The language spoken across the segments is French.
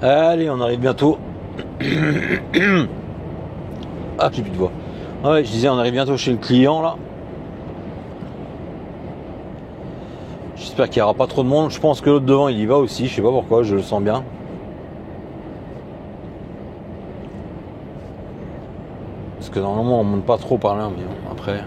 Allez, on arrive bientôt. Ah, j'ai plus de voix. Ouais, je disais, on arrive bientôt chez le client là. J'espère qu'il n'y aura pas trop de monde. Je pense que l'autre devant il y va aussi. Je sais pas pourquoi, je le sens bien. Parce que normalement on monte pas trop par là, mais bon, après.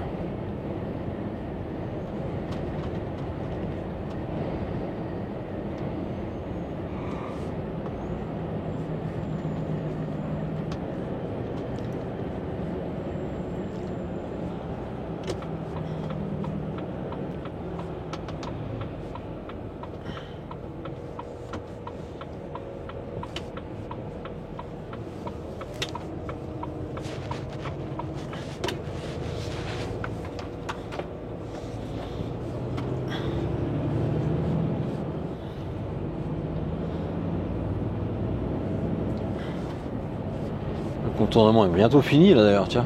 Le contournement est bientôt fini là d'ailleurs, tiens.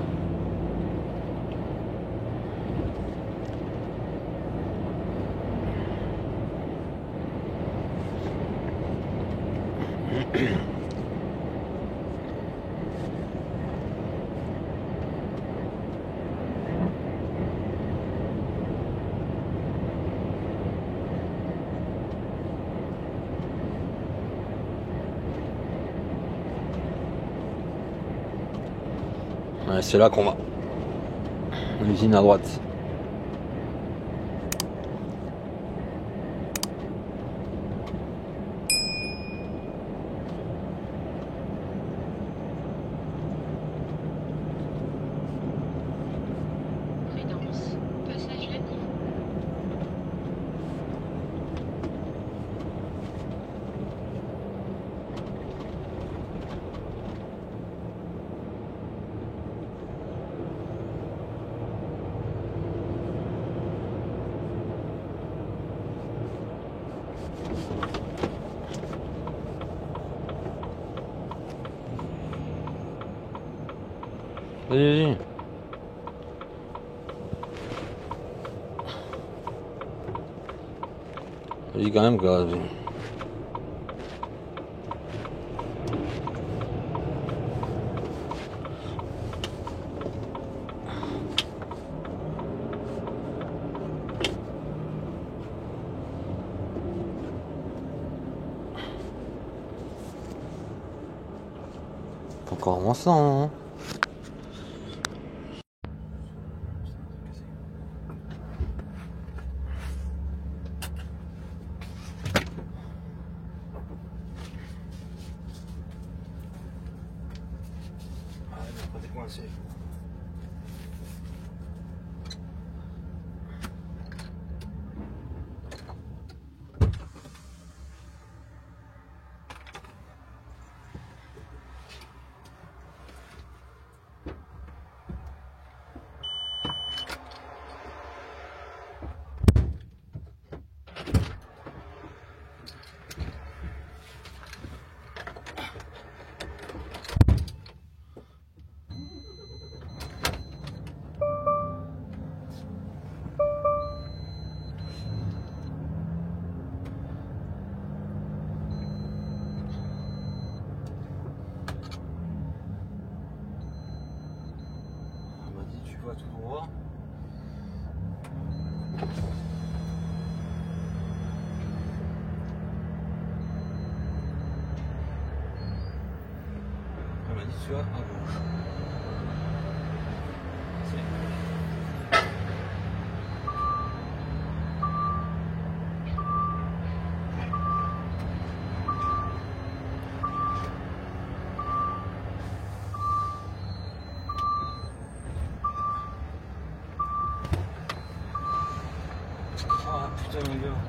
Ouais, c'est là qu'on va. L'usine à droite. Prudence, passage à niveau. Vas-y, vas-y. Vas-y quand même quoi. Faut encore avancer, hein. On m'a dit tu vas tout droit. On m'a dit tu vas à gauche. Ah putain mon gars.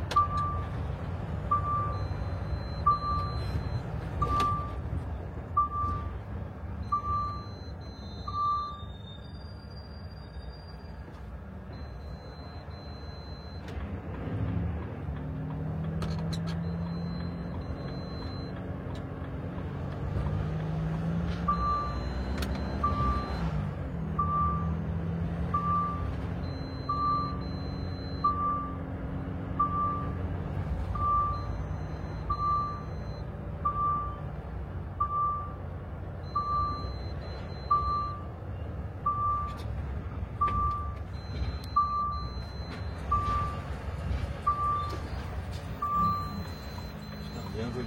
bien vu.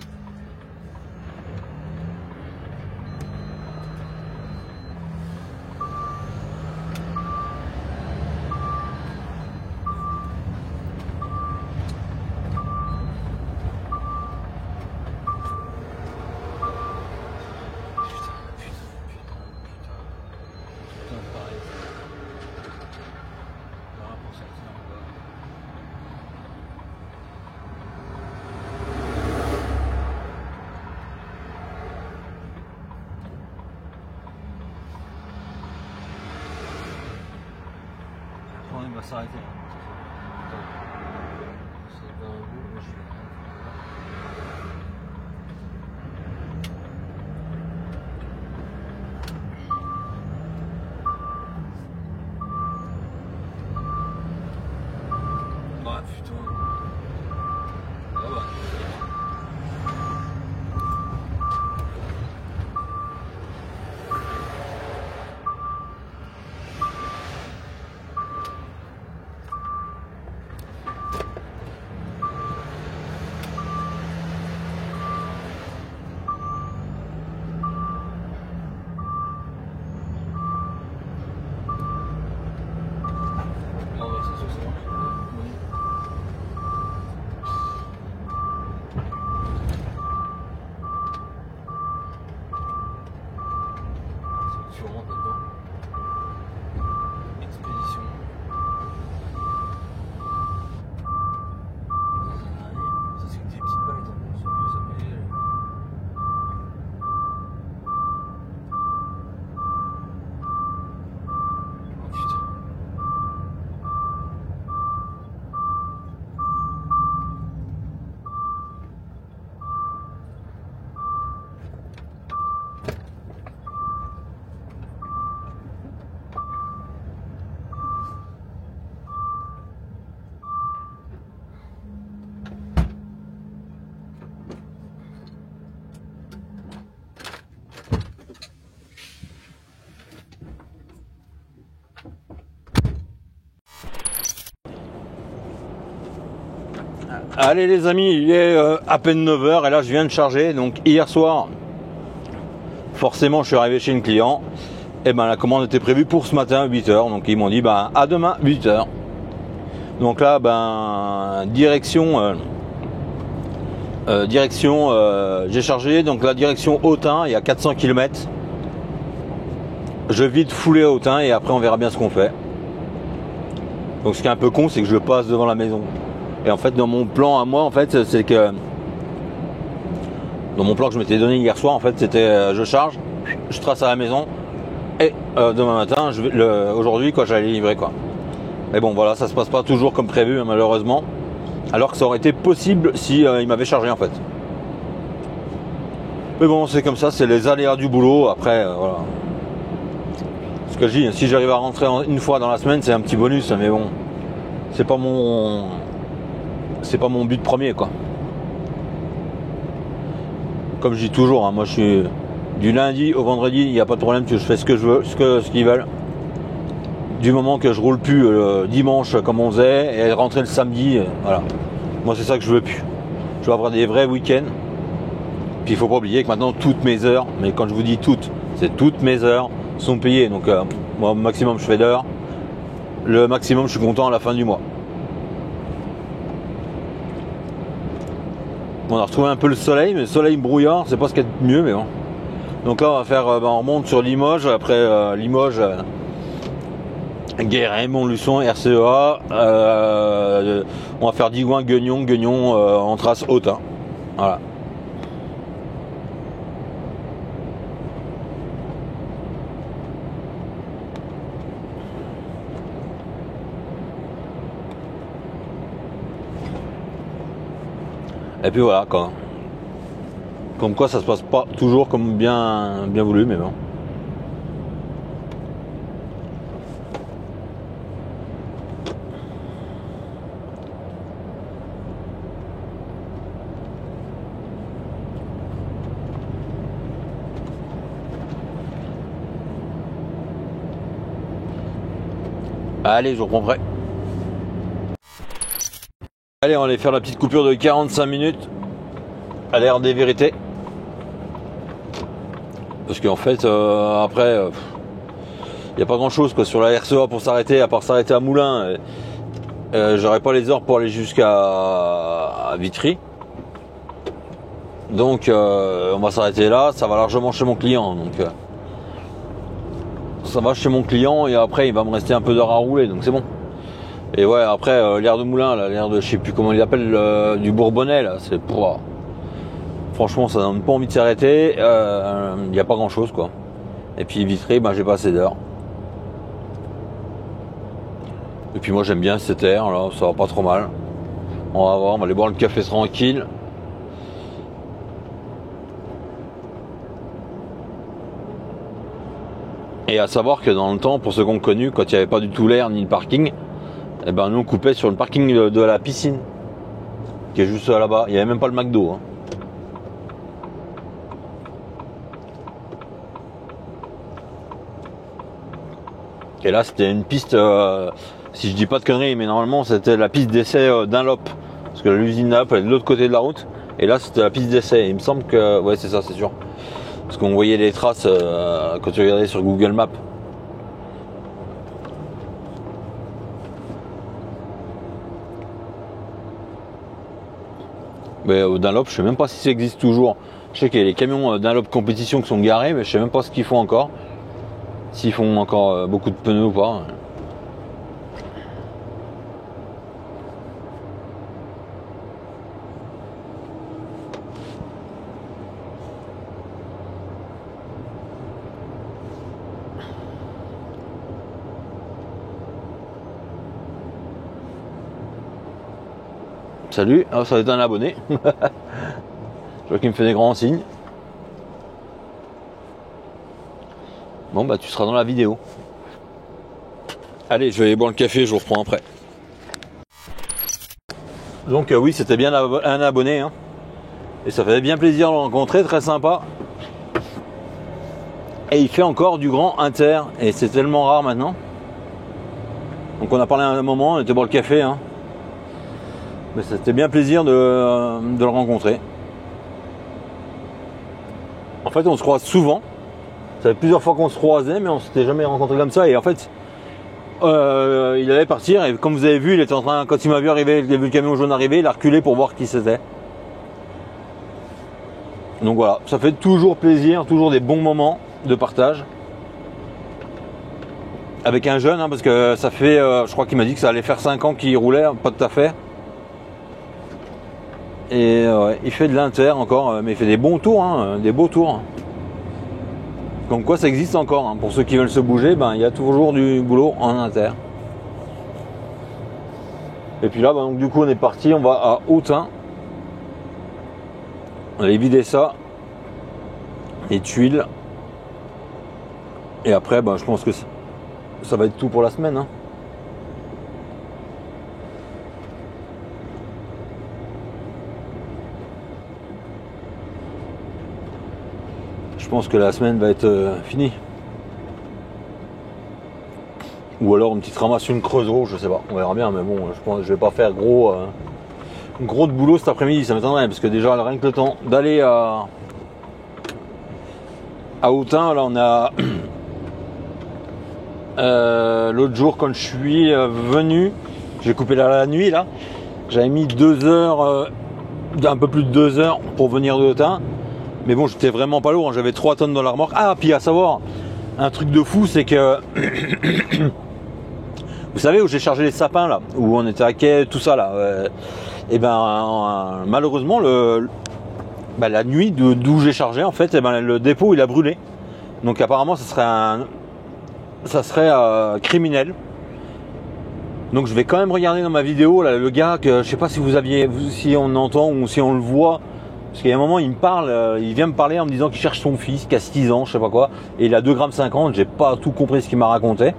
Il va s'arrêter. C'est pas un bout, moi je suis là. Bah putain. Ah bah. Tu rentres dedans. Expédition. Ça c'est que des petites balles, ça peut y aller. Oh putain. Allez les amis, il est à peine 9h et là je viens de charger. Donc hier soir, forcément je suis arrivé chez une client. Et ben la commande était prévue pour ce matin à 8h. Donc ils m'ont dit ben à demain 8h. Donc là ben direction j'ai chargé donc la direction Autun, il y a 400 km. Je vide fouler à Autun et après on verra bien ce qu'on fait. Donc ce qui est un peu con, c'est que je passe devant la maison. Et en fait dans mon plan à moi en fait c'est que dans mon plan que je m'étais donné hier soir en fait c'était je charge, je trace à la maison et demain matin aujourd'hui quoi j'allais livrer quoi. Mais bon voilà, ça se passe pas toujours comme prévu hein, malheureusement. Alors que ça aurait été possible si il m'avait chargé en fait. Mais bon c'est comme ça, c'est les aléas du boulot. Après voilà. Ce que je dis, si j'arrive à rentrer une fois dans la semaine c'est un petit bonus, mais bon c'est pas mon but premier quoi. Comme je dis toujours, hein, moi je suis du lundi au vendredi, il n'y a pas de problème, je fais ce que je veux, ce qu'ils veulent. Du moment que je roule plus dimanche comme on faisait et rentrer le samedi, voilà. Moi c'est ça que je veux plus. Je veux avoir des vrais week-ends. Puis il faut pas oublier que maintenant toutes mes heures, mais quand je vous dis toutes, c'est toutes mes heures sont payées. Donc moi au maximum je fais d'heures. Le maximum je suis content à la fin du mois. On a retrouvé un peu le soleil, mais le soleil brouillard, c'est pas ce qu'il y a de mieux, mais bon. Donc là, on va faire, on remonte sur Limoges, après Limoges, Guéret, Montluçon, RCEA, on va faire Digoin, Guignon, on trace Autun. Voilà. Et puis voilà quoi. Comme quoi ça se passe pas toujours comme bien voulu, mais bon. Allez, je reprends prêt. Allez, on va aller faire la petite coupure de 45 minutes. à l'ère des vérités. Parce qu'en fait, après, il n'y a pas grand chose quoi, sur la RCA pour s'arrêter, à part s'arrêter à Moulins. J'aurais pas les heures pour aller jusqu'à Vitry. Donc on va s'arrêter là, ça va largement chez mon client. Donc ça va chez mon client et après il va me rester un peu d'heures à rouler, donc c'est bon. Et ouais, après l'aire de Moulins, l'aire de je sais plus comment il appelle, du Bourbonnais là, c'est pour. Franchement ça donne pas envie de s'arrêter, il n'y a pas grand chose quoi. Et puis Vitry, j'ai pas assez d'heures. Et puis moi j'aime bien cette air là, ça va pas trop mal. On va voir, on va aller boire le café tranquille. Et à savoir que dans le temps, pour ceux qui ont connu, quand il n'y avait pas du tout l'air ni le parking, eh ben nous on coupait sur le parking de la piscine, qui est juste là-bas. Il n'y avait même pas le McDo. Hein. Et là c'était une piste, si je dis pas de conneries, mais normalement c'était la piste d'essai Dunlop. Parce que l'usine Dunlop elle est de l'autre côté de la route. Et là c'était la piste d'essai. Il me semble que... Ouais c'est ça, c'est sûr. Parce qu'on voyait les traces quand tu regardais sur Google Maps. Mais au Dunlop, je sais même pas si ça existe toujours. Je sais qu'il y a les camions Dunlop compétition qui sont garés, mais je sais même pas ce qu'ils font encore. S'ils font encore beaucoup de pneus ou pas. Salut, ça va être un abonné. Je vois qu'il me fait des grands signes. Bon tu seras dans la vidéo. Allez, je vais aller boire le café, je vous reprends après. Donc oui, c'était bien un abonné. Hein. Et ça fait bien plaisir de le rencontrer, très sympa. Et il fait encore du grand inter. Et c'est tellement rare maintenant. Donc on a parlé à un moment, on était boire le café. Hein. Mais c'était bien plaisir de le rencontrer. En fait, on se croise souvent. Ça fait plusieurs fois qu'on se croisait, mais on s'était jamais rencontré comme ça. Et en fait, il allait partir. Et comme vous avez vu, il était en train, quand il m'a vu arriver, il a vu le camion jaune arriver, il a reculé pour voir qui c'était. Donc voilà, ça fait toujours plaisir, toujours des bons moments de partage. Avec un jeune, hein, parce que ça fait, je crois qu'il m'a dit que ça allait faire 5 ans qu'il roulait, pas tout à fait. Et il fait de l'inter encore, mais il fait des bons tours, hein, des beaux tours. Comme quoi ça existe encore, hein. Pour ceux qui veulent se bouger, il y a toujours du boulot en inter. Et puis là, donc, du coup on est parti, on va à Autun. On va aller vider ça, les tuiles. Et après, je pense que ça va être tout pour la semaine. Hein. Je pense que la semaine va être finie. Ou alors une petite ramasse, une creuseau, je sais pas, on verra bien, mais bon, je pense que je vais pas faire gros de boulot cet après-midi, ça m'étonnerait, parce que déjà rien que le temps d'aller à Autun, là on a l'autre jour quand je suis venu, j'ai coupé la nuit là, j'avais mis 2 heures, un peu plus de 2 heures pour venir de Autun. Mais bon, j'étais vraiment pas lourd, hein. J'avais 3 tonnes dans la remorque. Ah, puis à savoir, un truc de fou, c'est que... Vous savez où j'ai chargé les sapins, là, où on était à quai, tout ça, là. Malheureusement, la nuit d'où j'ai chargé, en fait, le dépôt, il a brûlé. Donc apparemment, ça serait criminel. Donc je vais quand même regarder dans ma vidéo, là, le gars, que je sais pas si si on entend ou si on le voit. Parce qu'il y a un moment, il me parle, il vient me parler en me disant qu'il cherche son fils, qui a 6 ans, je sais pas quoi, et il a 2,50 g, j'ai pas tout compris ce qu'il m'a raconté.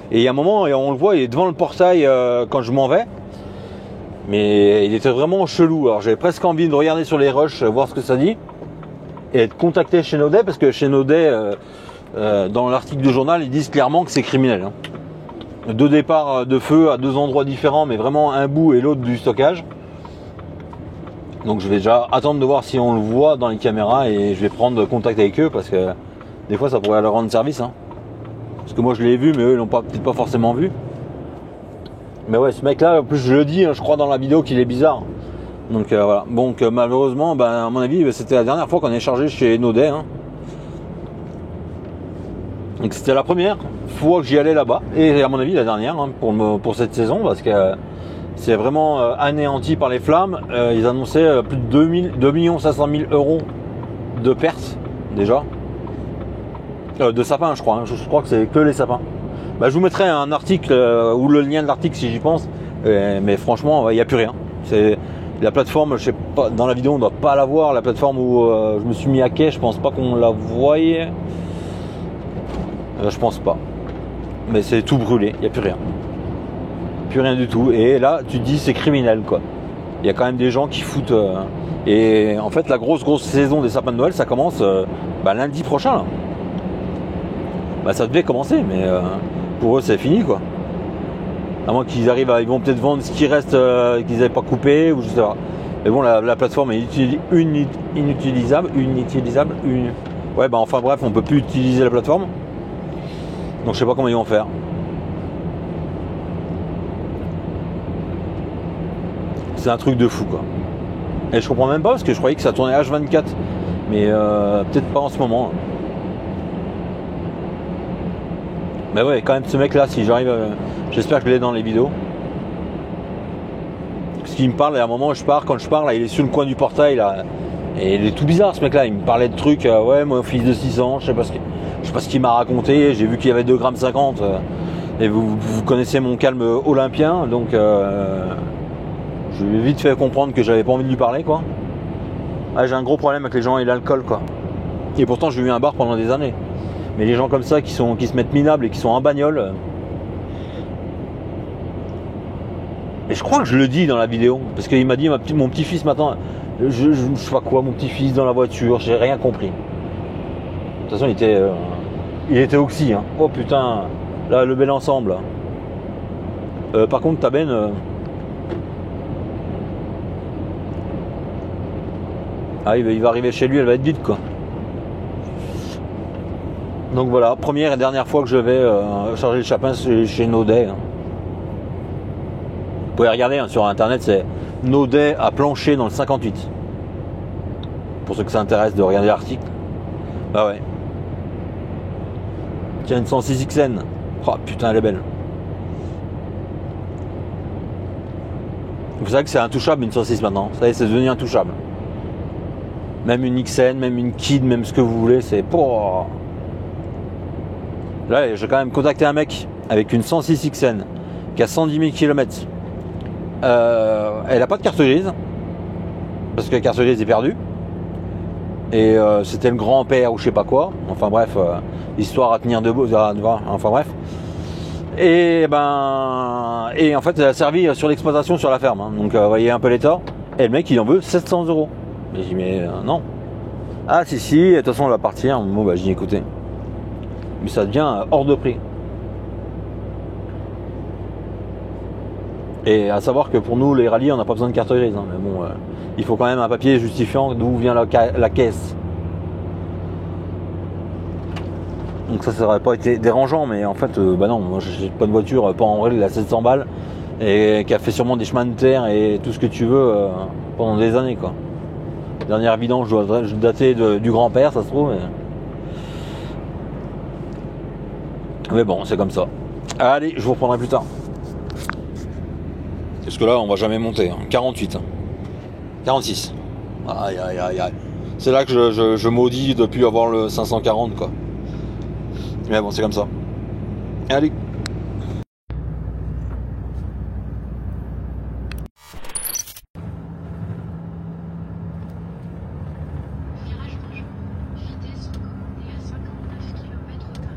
Et il y a un moment, on le voit, il est devant le portail quand je m'en vais, mais il était vraiment chelou. Alors j'avais presque envie de regarder sur les rushs, voir ce que ça dit, et de contacter chez Naudet, parce que chez Naudet, dans l'article de journal, ils disent clairement que c'est criminel. Hein. 2 départs de feu à 2 endroits différents, mais vraiment un bout et l'autre du stockage. Donc je vais déjà attendre de voir si on le voit dans les caméras et je vais prendre contact avec eux parce que des fois ça pourrait leur rendre service. Hein. Parce que moi je l'ai vu mais eux ils l'ont peut-être pas forcément vu. Mais ouais, ce mec là, en plus je le dis, hein, je crois dans la vidéo qu'il est bizarre. Donc voilà. Donc malheureusement, à mon avis, c'était la dernière fois qu'on est chargé chez Naudet. Hein. Donc c'était la première fois que j'y allais là-bas. Et à mon avis la dernière hein, pour cette saison parce que c'est vraiment anéanti par les flammes. Ils annonçaient plus de 2 500 000 euros de pertes déjà. De sapins je crois. Hein. Je crois que c'est que les sapins. Je vous mettrai un article ou le lien de l'article si j'y pense. Mais franchement, il n'y a plus rien. C'est la plateforme, je sais pas, dans la vidéo on ne doit pas la voir. La plateforme où je me suis mis à quai, je pense pas qu'on la voyait. Je pense pas. Mais c'est tout brûlé, il n'y a plus rien. Plus rien du tout. Et là, tu te dis c'est criminel quoi. Il y a quand même des gens qui foutent. Et en fait, la grosse saison des sapins de Noël, ça commence lundi prochain. Là. Ça devait commencer, mais pour eux, c'est fini quoi. À moins qu'ils arrivent ils vont peut-être vendre ce qui reste qu'ils n'avaient pas coupé ou je sais pas. Mais bon, la plateforme est inutilisable. Ouais, enfin bref, on peut plus utiliser la plateforme. Donc je sais pas comment ils vont faire. C'est un truc de fou quoi. Et je comprends même pas parce que je croyais que ça tournait H24. Mais peut-être pas en ce moment. Mais ouais, quand même ce mec là, si j'arrive, j'espère que je l'ai dans les vidéos. Parce qu'il me parle, et à un moment quand je pars, là, il est sur le coin du portail là. Et il est tout bizarre ce mec là, il me parlait de trucs, ouais mon fils de 6 ans, je sais pas ce qu'il m'a raconté, j'ai vu qu'il y avait 2,50 g. Et vous connaissez mon calme olympien, donc je lui ai vite fait comprendre que j'avais pas envie de lui parler quoi. Ah, j'ai un gros problème avec les gens et l'alcool quoi. Et pourtant j'ai eu un bar pendant des années. Mais les gens comme ça qui se mettent minables et qui sont en bagnole. Et je crois que je le dis dans la vidéo. Parce qu'il m'a dit mon petit-fils maintenant. Je sais pas quoi, mon petit-fils dans la voiture, j'ai rien compris. De toute façon il était oxy hein. Oh putain, là le bel ensemble. Par contre ta benne. Il va arriver chez lui, elle va être vide quoi. Donc voilà, première et dernière fois que je vais charger le chapin chez Naudet. Hein. Vous pouvez regarder hein, sur internet, c'est Naudet à Plancher dans le 58. Pour ceux que ça intéresse de regarder l'article. Bah ouais. Tiens, une 106 XN. Oh putain, elle est belle. Vous savez que c'est intouchable une 106 maintenant. Ça y est, c'est devenu intouchable. Même une XN, même une Kid, même ce que vous voulez, c'est pour. Là, j'ai quand même contacté un mec avec une 106 XN qui a 110 000 km. Elle n'a pas de carte grise parce que la carte grise est perdue. Et c'était le grand-père ou je sais pas quoi. Enfin bref, histoire à tenir debout. Enfin bref. Et en fait, elle a servi sur l'exploitation sur la ferme. Hein. Donc vous voyez un peu l'état. Et le mec, il en veut 700 €. Mais j'ai dit mais non. Ah si, de toute façon on va partir. Bon j'ai dit écoutez. Mais ça devient hors de prix. Et à savoir que pour nous les rallyes on n'a pas besoin de carte grise hein, mais bon il faut quand même un papier justifiant d'où vient la caisse. Donc ça aurait pas été dérangeant mais en fait non, moi j'ai pas de voiture pas en règle à 700 balles et qui a fait sûrement des chemins de terre et tout ce que tu veux pendant des années quoi. Dernière vidange je dois dater du grand-père ça se trouve mais bon c'est comme ça. Allez je vous reprendrai plus tard. Parce que là, on va jamais monter. Hein. 48. Hein. 46. Aïe. C'est là que je maudis depuis avoir le 540, quoi. Mais bon, c'est comme ça. Allez. Virage dangereux. Vitesse recommandée à 59 km/h.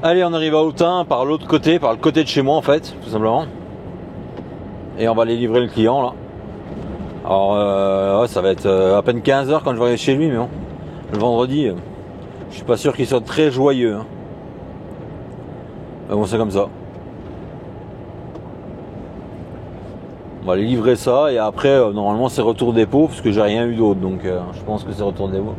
Allez, on arrive à Autun par l'autre côté, par le côté de chez moi en fait, tout simplement. Et on va aller livrer le client là. Alors ouais, ça va être à peine 15 h quand je vais arriver chez lui, mais bon. Le vendredi, je suis pas sûr qu'il soit très joyeux. Hein. Mais bon, c'est comme ça. On va aller livrer ça et après, normalement, c'est retour dépôt parce que j'ai rien eu d'autre. Donc, je pense que c'est retour dépôt.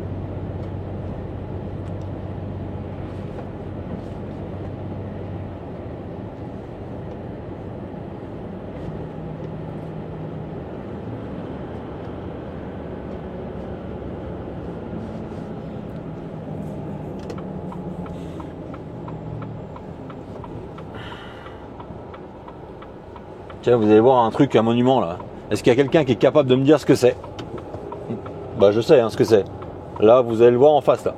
Tiens, vous allez voir un truc, un monument là. Est-ce qu'il y a quelqu'un qui est capable de me dire ce que c'est? Bah je sais hein, ce que c'est. Là, vous allez le voir en face là.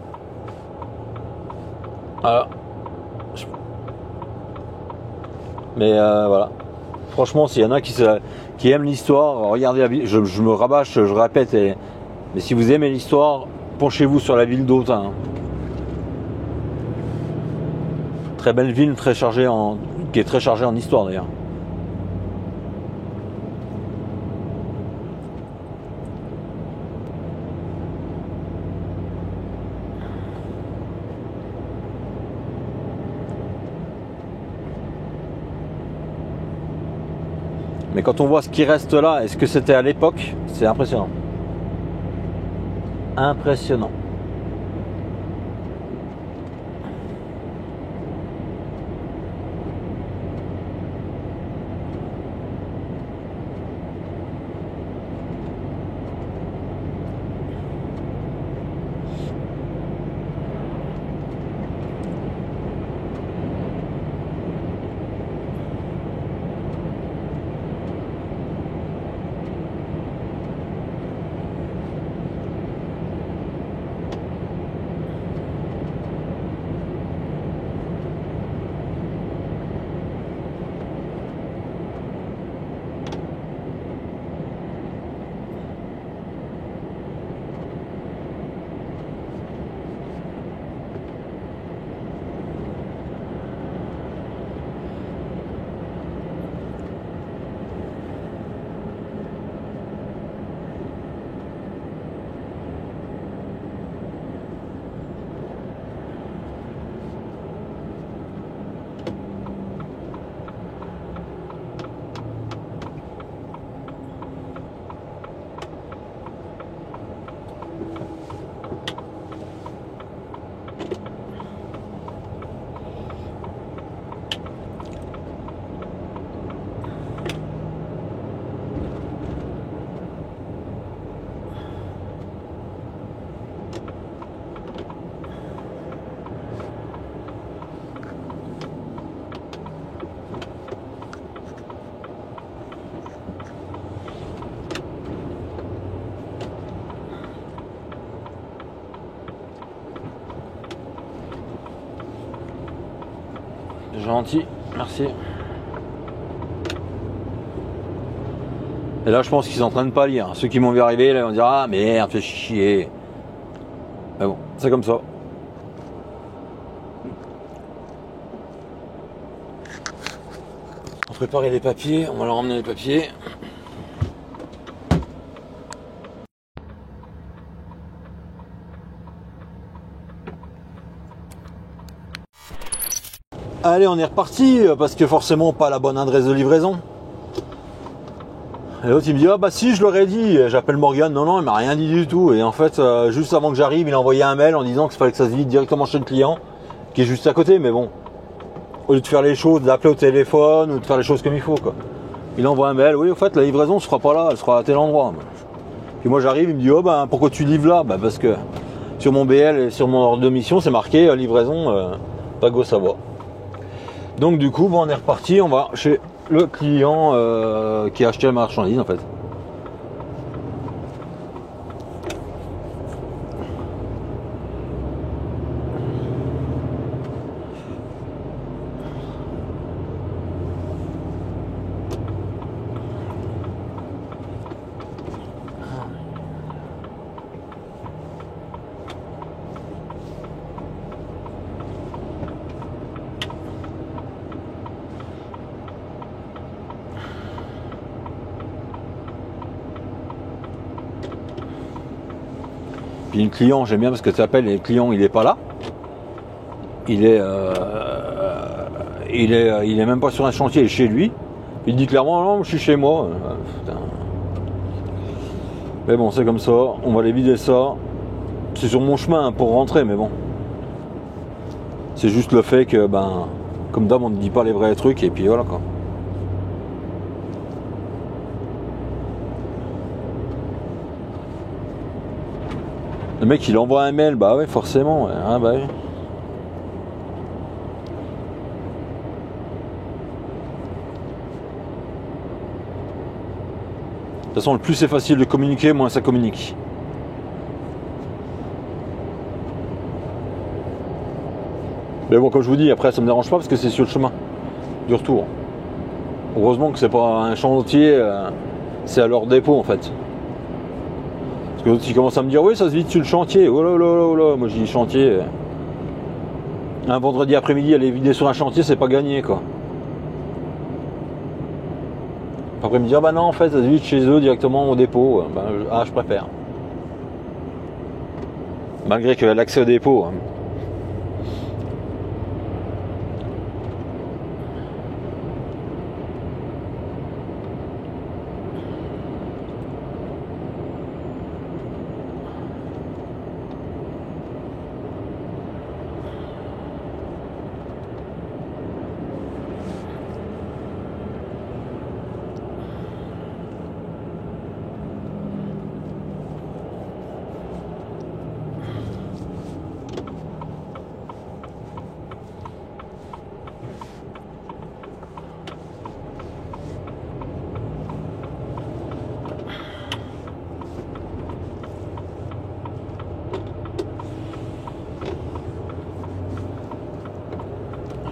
Voilà. Mais voilà. Franchement, s'il y en a qui aiment l'histoire, regardez la ville. Je me rabâche, je répète. Mais si vous aimez l'histoire, penchez-vous sur la ville d'Autun. Très belle ville, qui est très chargée en histoire d'ailleurs. Mais quand on voit ce qui reste là et ce que c'était à l'époque, c'est impressionnant. Impressionnant. Gentil, merci. Et là, je pense qu'ils sont en train de pas lire. Ceux qui m'ont vu arriver, là, ils vont dire ah merde, fais chier. Mais bon, c'est comme ça. On va préparer les papiers, on va leur emmener les papiers. Allez, on est reparti, parce que forcément pas la bonne adresse de livraison. Et l'autre il me dit ah bah si je leur ai dit, j'appelle Morgane, non il m'a rien dit du tout. Et en fait juste avant que j'arrive il a envoyé un mail en disant qu'il fallait que ça se vide directement chez le client, qui est juste à côté, mais bon, au lieu de faire les choses, d'appeler au téléphone ou de faire les choses comme il faut quoi. Il envoie un mail, oui au fait la livraison se fera pas là, elle sera à tel endroit. Puis moi j'arrive, il me dit oh bah pourquoi tu livres là? Bah parce que sur mon BL et sur mon ordre de mission c'est marqué livraison Pago Savoie. Donc du coup, bon, on est reparti, on va chez le client qui a acheté la marchandise en fait. Puis le client, j'aime bien parce que tu appelles et le client il est pas là. Il est même pas sur un chantier, il est chez lui. Il dit clairement non, je suis chez moi. Putain. Mais bon, c'est comme ça, on va aller vider ça. C'est sur mon chemin pour rentrer, mais bon. C'est juste le fait que, ben, comme d'hab, on ne dit pas les vrais trucs et puis voilà quoi. Le mec il envoie un mail, bah ouais forcément, ouais. Ah, bah oui. De toute façon, le plus c'est facile de communiquer, moins ça communique. Mais bon, comme je vous dis, après ça me dérange pas parce que c'est sur le chemin du retour. Heureusement que c'est pas un chantier, c'est à leur dépôt en fait. Parce que l'autre il commence à me dire oui ça se vide sur le chantier. Oh là là là là, moi je dis chantier. Un vendredi après-midi aller vider sur un chantier c'est pas gagné quoi. Après me dire bah non en fait ça se vide chez eux directement au dépôt. Je préfère. Malgré qu'il y a l'accès au dépôt.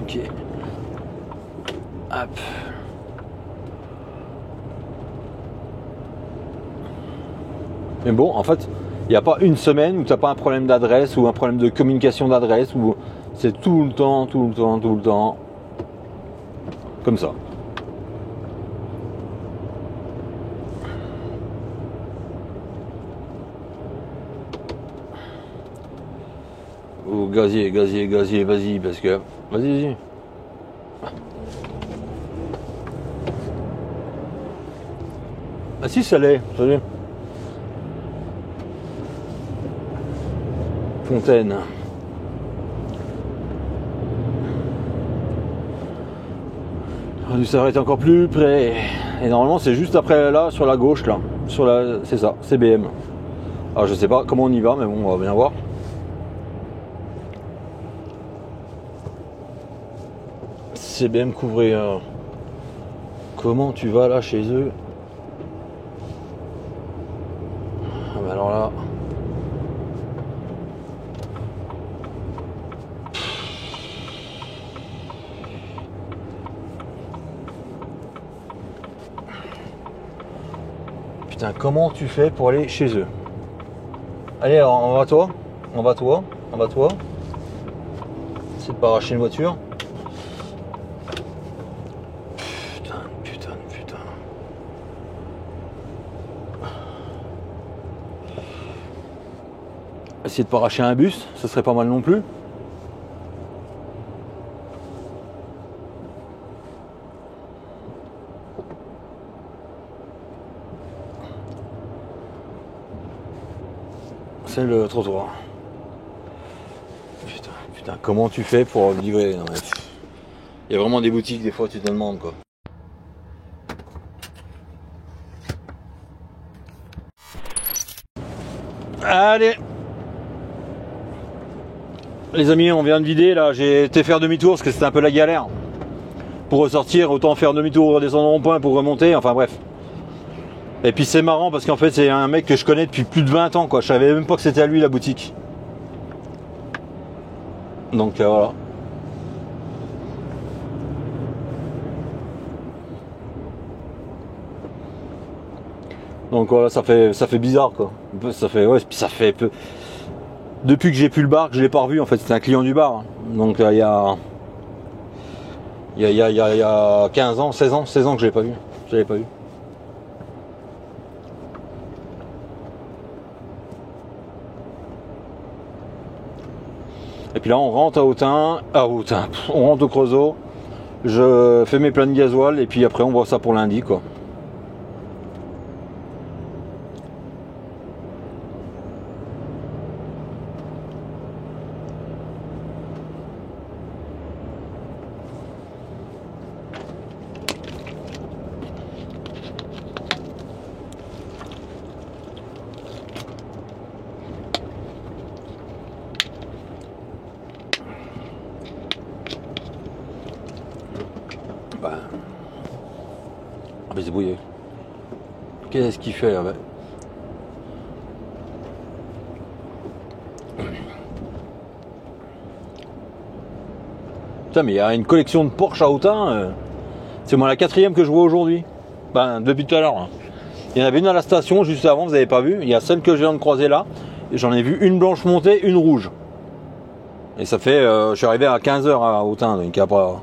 Ok. Hop. Mais bon, en fait, il n'y a pas une semaine où tu n'as pas un problème d'adresse ou un problème de communication d'adresse où c'est tout le temps comme ça. Oh, gazier, vas-y, parce que... Vas-y. Ah si, ça l'est, salut. Fontaine. On a dû s'arrêter encore plus près. Et normalement, c'est juste après là, sur la gauche, là. C'est ça, CBM. Alors, je sais pas comment on y va, mais bon, on va bien voir. CBM couvrir. Comment tu vas là chez eux? Ah bah alors là. Putain, comment tu fais pour aller chez eux? Allez, alors, on va toi. C'est de pas arracher une voiture. Putain. Essayer de pas arracher un bus, ça serait pas mal non plus. C'est le trottoir. Putain, comment tu fais pour livrer? Non, il y a vraiment des boutiques, des fois tu te demandes quoi. Allez les amis, on vient de vider là, j'ai été faire demi-tour parce que c'était un peu la galère. Pour ressortir, autant faire demi-tour, redescendre au rond-point pour remonter, enfin bref. Et puis c'est marrant parce qu'en fait c'est un mec que je connais depuis plus de 20 ans quoi, je savais même pas que c'était à lui la boutique. Donc voilà. Donc voilà, ça fait bizarre quoi. Ça fait peu. Depuis que j'ai plus le bar, que je l'ai pas revu en fait, c'était un client du bar. Donc il y a 15 ans, 16 ans que je l'ai pas vu. Je l'avais pas vu. Et puis là on rentre à Autun, on rentre au Creusot, je fais mes pleins de gasoil et puis après on voit ça pour lundi quoi. Ah mais c'est bouillé. Qu'est-ce qu'il fait là? Putain mais il y a une collection de Porsche à Autun. C'est moi la 4e que je vois aujourd'hui. Depuis tout à l'heure. Il y en avait une à la station juste avant, vous n'avez pas vu. Il y a celle que je viens de croiser là. J'en ai vu une blanche montée, une rouge. Et ça fait, je suis arrivé à 15h à Autun, donc après.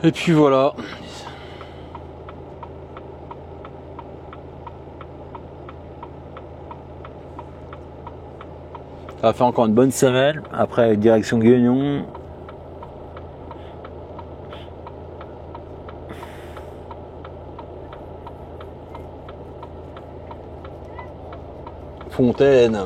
Et puis voilà. Ça va faire encore une bonne semaine. Après, direction Guignon. Fontaine.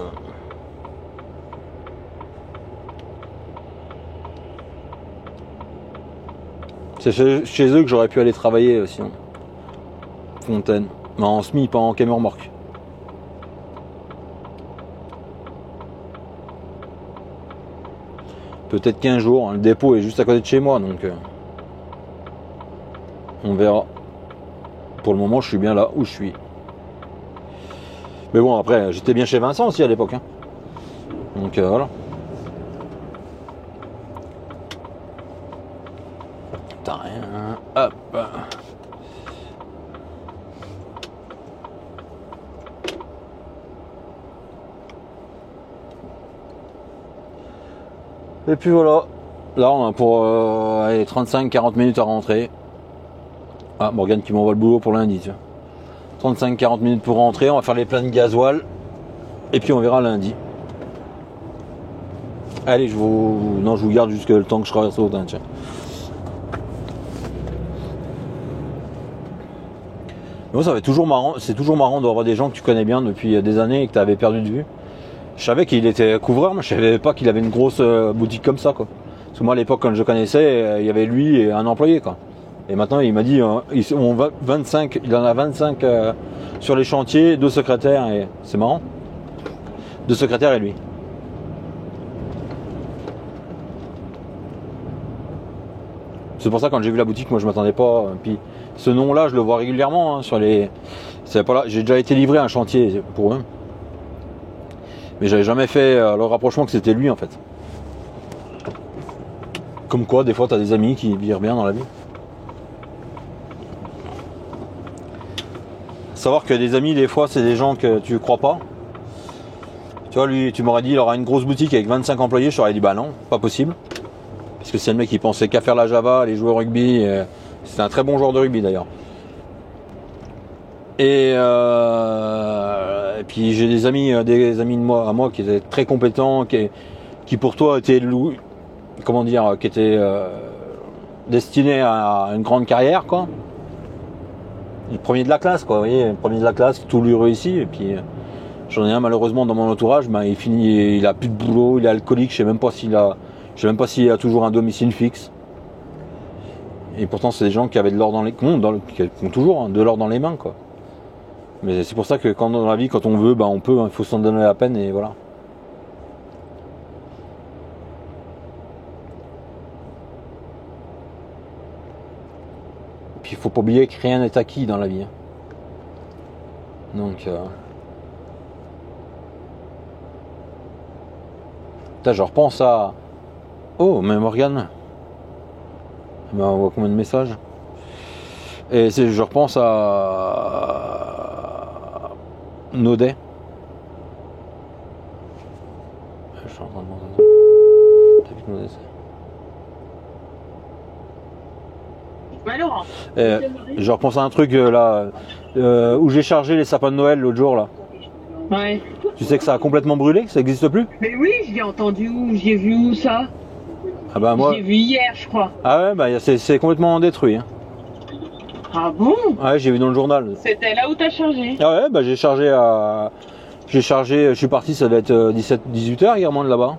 C'est chez eux que j'aurais pu aller travailler sinon. Fontaine. Mais en SMI, pas en camion remorque. Peut-être qu'un jour, le dépôt est juste à côté de chez moi, donc on verra. Pour le moment, je suis bien là où je suis. Mais bon, après, j'étais bien chez Vincent aussi à l'époque. Hein. Donc voilà. Putain, rien. Hop. Et puis voilà. Là, on a pour 35-40 minutes à rentrer. Ah, Morgane qui m'envoie le boulot pour lundi, tu vois. 35-40 minutes pour rentrer, on va faire les pleins de gasoil. Et puis on verra lundi. Allez, je vous garde jusqu'à le temps que je traverse Autun, tiens. Moi, ça va être toujours marrant. C'est toujours marrant d'avoir des gens que tu connais bien depuis des années et que tu avais perdu de vue. Je savais qu'il était couvreur, mais je savais pas qu'il avait une grosse boutique comme ça, quoi. Parce que moi, à l'époque, quand je le connaissais, il y avait lui et un employé, quoi. Et maintenant, il m'a dit, on va 25, il en a 25 sur les chantiers, 2 secrétaires, et c'est marrant. 2 secrétaires et lui. C'est pour ça, quand j'ai vu la boutique, moi, je m'attendais pas. Puis, ce nom-là, je le vois régulièrement sur les. C'est pas là. J'ai déjà été livré à un chantier pour eux. Mais j'avais jamais fait le rapprochement que c'était lui en fait. Comme quoi, des fois, t'as des amis qui virent bien dans la vie. Savoir que des amis, des fois, c'est des gens que tu crois pas. Tu vois, lui, tu m'aurais dit, il aura une grosse boutique avec 25 employés. Je t'aurais dit, bah non, pas possible. Parce que c'est le mec qui pensait qu'à faire la Java, aller jouer au rugby. C'était un très bon joueur de rugby d'ailleurs. Et puis j'ai des amis de moi, à moi qui étaient très compétents, qui pour toi étaient comment dire, qui était destiné à une grande carrière, quoi. Le premier de la classe, quoi, vous voyez, le premier de la classe, tout lui réussit, et puis j'en ai un malheureusement dans mon entourage, ben, il a plus de boulot, il est alcoolique, je sais même pas s'il a toujours un domicile fixe. Et pourtant c'est des gens qui avaient de l'or dans les qui ont toujours hein, de l'or dans les mains, quoi. Mais c'est pour ça que quand dans la vie, quand on veut, ben on peut, il faut s'en donner la peine et voilà. Puis il faut pas oublier que rien n'est acquis dans la vie. Donc putain, je repense à. Oh, mais Morgane. Elle m'envoie combien de messages? Et je repense à Naudet. Je suis en train de demander. T'as vu Naudet, Ouais, Laurent. je repense à un truc là où j'ai chargé les sapins de Noël l'autre jour là. Ouais. Tu sais que ça a complètement brûlé, que ça n'existe plus? Mais oui, je l'ai entendu où? J'ai vu où ça? Ah bah moi. J'ai vu hier, je crois. Ah ouais, bah c'est complètement détruit. Hein. Ah bon? Ouais, j'ai vu dans le journal. C'était là où t'as chargé? Ah ouais, bah j'ai chargé, je suis parti, ça doit être 17-18h hier de là-bas.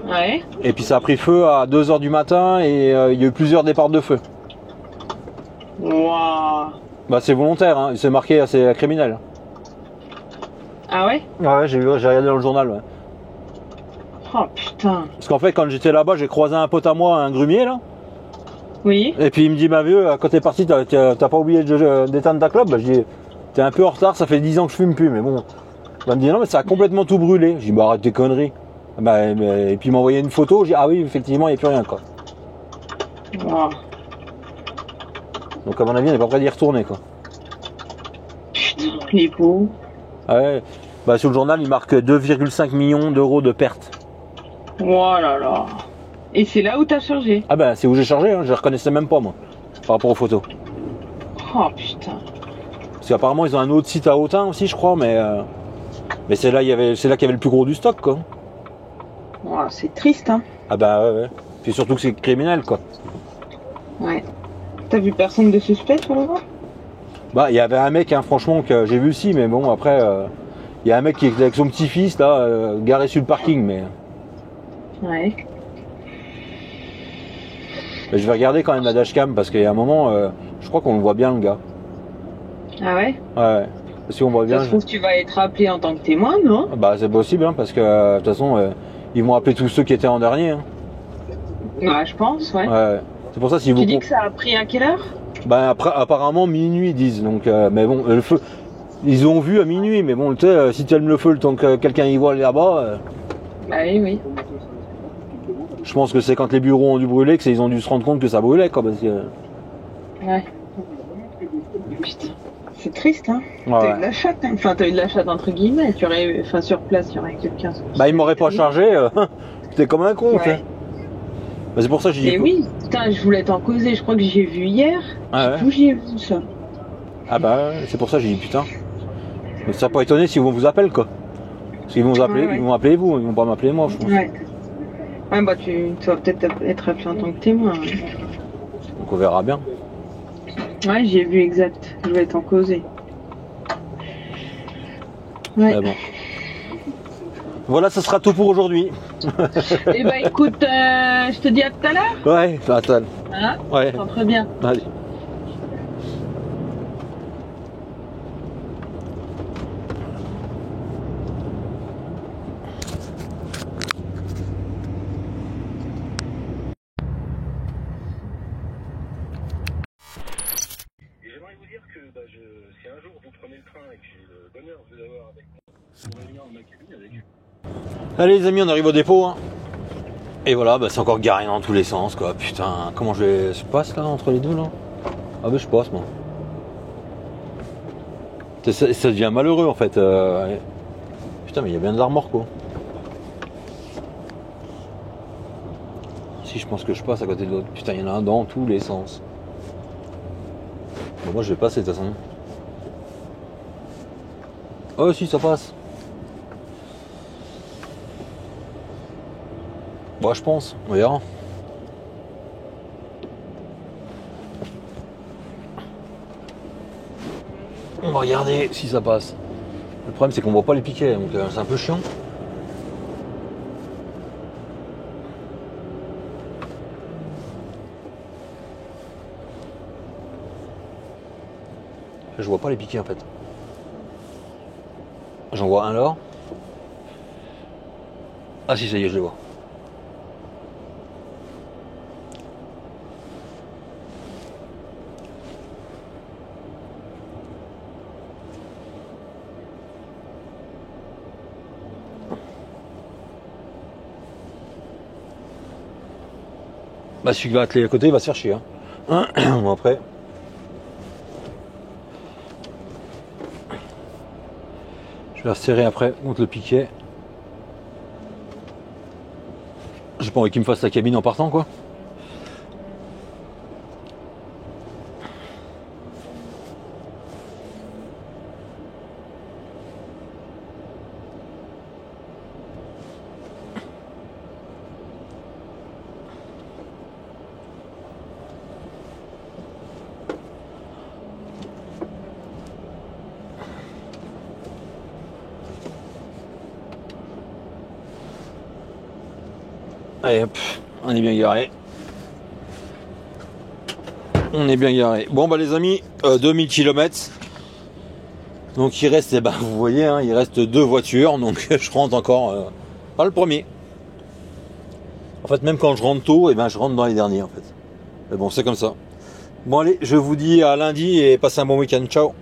Ouais. Et puis ça a pris feu à 2h du matin et il y a eu plusieurs départs de feu. Waouh. Bah c'est volontaire, hein. C'est marqué, c'est criminel. Ah ouais? Ouais, j'ai regardé dans le journal, ouais. Oh putain. Parce qu'en fait, quand j'étais là-bas, j'ai croisé un pote à moi, un grumier là. Oui. Et puis il me dit, bah vieux, quand t'es parti, t'as pas oublié d'éteindre ta clope? Bah je dis, t'es un peu en retard, ça fait 10 ans que je fume plus, mais bon. Il me dit, non mais ça a complètement tout brûlé. Je dis, bah arrête tes conneries. Et puis il m'a envoyé une photo, j'ai dit, ah oui, effectivement, il n'y a plus rien, quoi. Wow. Donc à mon avis, on n'est pas prêt d'y retourner, quoi. Putain, les pauvres. Ah ouais. Bah sur le journal, il marque 2,5 millions d'euros de pertes. Oh là là. Et c'est là où t'as chargé? Ah bah c'est où j'ai chargé, hein. Je les reconnaissais même pas, moi, par rapport aux photos. Oh putain. Parce qu'apparemment, ils ont un autre site à Autun aussi, je crois, mais c'est là qu'il y avait le plus gros du stock, quoi. Oh, c'est triste, hein. Ah bah ouais, ouais. Puis surtout que c'est criminel, quoi. Ouais. T'as vu personne de suspect sur le bord? Bah il y avait un mec, hein, franchement, que j'ai vu aussi, mais bon après, il y a un mec qui était avec son petit-fils là, garé sur le parking, mais Ouais. je vais regarder quand même la dashcam parce qu'il y a un moment, je crois qu'on le voit bien le gars. Ah ouais? Ouais. Parce qu'on voit bien. Ça se trouve, tu vas être appelé en tant que témoin, non? Bah c'est possible, hein, parce que de toute façon, ils vont appeler tous ceux qui étaient en dernier. Hein. Ouais, je pense, ouais. Ouais. C'est pour ça si vous. Tu dis que ça a pris à quelle heure? Bah après, apparemment minuit ils disent. Donc, mais bon, le feu, ils ont vu à minuit, mais bon, tu sais, si tu allumes le feu le temps que quelqu'un y voit là-bas. Bah oui, oui. Je pense que c'est quand les bureaux ont dû brûler que ils ont dû se rendre compte que ça brûlait, quoi, parce que. Ouais. Putain. C'est triste, hein. Ouais, T'as eu ouais. de la chatte, hein. Enfin, t'as eu de la chatte entre guillemets. Tu aurais eu... Enfin, sur place, il y aurait quelqu'un. Bah il m'aurait pas chargé, t'es comme un con, tu sais. Ouais. Bah, c'est pour ça que je dis. Et oui, putain, je voulais t'en causer. Je crois que j'ai vu hier. Ah ouais. D'où j'ai vu ça? Ah bah c'est pour ça que j'ai dit putain. Mais ça pas étonné si on vous appelle, quoi. Parce qu'ils vont vous appeler, Ouais, ouais. ils vont appeler vous, ils vont pas m'appeler moi, je pense. Ouais. Ouais, bah tu vas peut-être être appelé en tant que témoin. Ouais, Donc on verra bien. ouais, j'ai vu exact. Je voulais t'en causer. Ouais. Mais bon. Voilà, ça sera tout pour aujourd'hui. Eh bah écoute, je te dis à tout à l'heure. Ouais, attends. Hein? Ouais. Rentre bien. Allez. Et j'aimerais vous dire que si un jour vous prenez le train et que j'ai le bonheur de vous avoir avec moi, vous pourrez venir dans ma cabine avec. Allez les amis, on arrive au dépôt. Hein. Et voilà, bah, c'est encore garé dans tous les sens, quoi. Putain, comment je passe là entre les deux là? Ah bah je passe moi. Ça devient malheureux en fait. Putain, mais il y a bien de la remorque, quoi. Si je pense que je passe à côté de l'autre. Putain, il y en a un dans tous les sens. Bon, moi je vais passer de toute façon. Oh si, ça passe. Bon, je pense, on verra. On va regarder si ça passe. Le problème c'est qu'on voit pas les piquets, donc c'est un peu chiant. Je vois pas les piquets en fait. J'en vois un là. Ah si, ça y est, je les vois. Bah celui qui va atteler à côté il va se faire chier. Hein. Bon après. Je vais resserrer après contre le piquet. J'ai pas envie qu'il me fasse la cabine en partant quoi. Allez hop, on est bien garé. On est bien garé. Bon bah les amis, 2000 km. Donc il reste, eh ben, vous voyez, hein, il reste 2 voitures. Donc je rentre encore pas le premier. En fait même quand je rentre tôt, eh ben, je rentre dans les derniers en fait. Mais bon c'est comme ça. Bon allez, je vous dis à lundi et passez un bon week-end. Ciao.